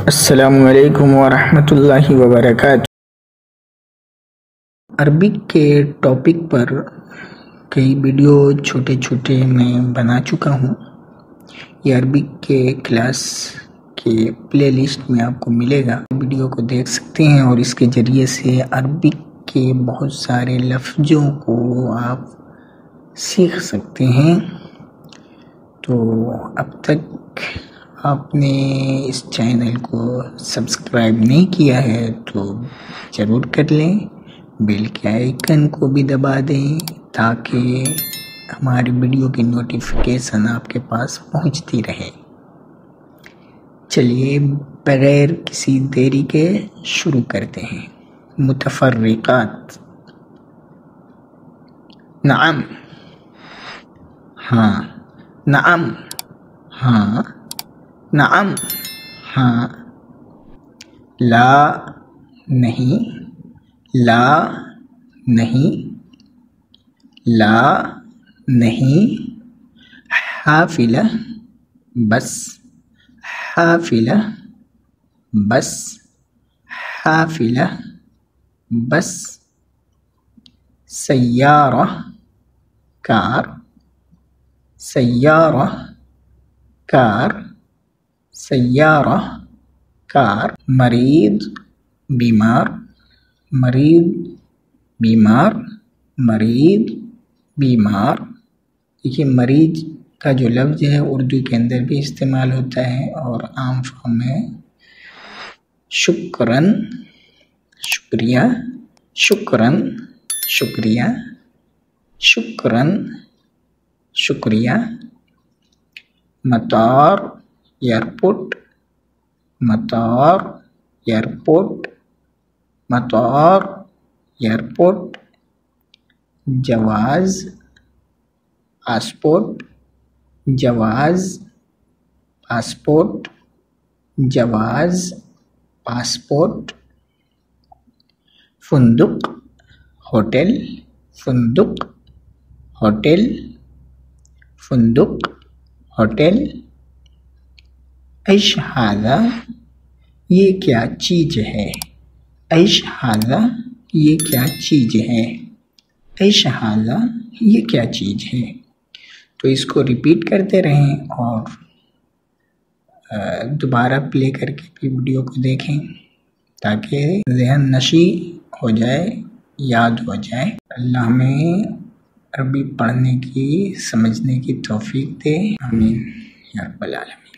السلام علیکم ورحمۃ اللہ وبرکاتہ۔ عربک کے ٹاپک پر کئی ویڈیو چھوٹے میں بنا چکا ہوں۔ یہ عربک کے کلاس کے پلے لسٹ میں آپ کو ملے گا، ویڈیو کو دیکھ سکتے ہیں اور اس کے ذریعے سے عربک کے بہت سارے لفظوں کو آپ سیکھ سکتے ہیں۔ تو اب تک آپ نے اس چینل کو سبسکرائب نہیں کیا ہے تو ضرور کر لیں، بیل کے آئیکن کو بھی دبا دیں تاکہ ہماری ویڈیو کی نوٹیفیکیشن آپ کے پاس پہنچتی رہے۔ چلیے بغیر کسی دیری کے شروع کرتے ہیں۔ متفرقات، نعم، ہاں، نعم، ہاں، نعم، ہاں، لا، نہیں، لا، نہیں، لا، نہیں، حافلہ، بس، حافلہ، بس، حافلہ، بس، سیارہ، کار، سیارہ، کار، سیارہ، کار، مریض، بیمار، مریض، بیمار، مریض، بیمار۔ دیکھیے مریض کا جو لفظ ہے اردو کے اندر بھی استعمال ہوتا ہے اور عام فارم میں شکراً، شکریہ، شکراً، شکریہ، شکراً، شکریہ۔ مطار، ایئرپورٹ، مطار، ایئرپورٹ، مطار، ایئرپورٹ۔ جواز، پاسپورٹ، جواز، پاسپورٹ، جواز، پاسپورٹ۔ فندق، ہوٹل، فندق، ہوٹل، فندق، ہوٹل۔ ایش ھذا، یہ کیا چیز ہے؟ ایش ھذا، یہ کیا چیز ہے؟ ایش ھذا، یہ کیا چیز ہے؟ تو اس کو ریپیٹ کرتے رہیں اور دوبارہ پلے کر کے بھی ویڈیو کو دیکھیں تاکہ ذہن نشی ہو جائے، یاد ہو جائے۔ اللہ ہمیں عربی پڑھنے کی، سمجھنے کی توفیق دے، آمین یا رب العالمین۔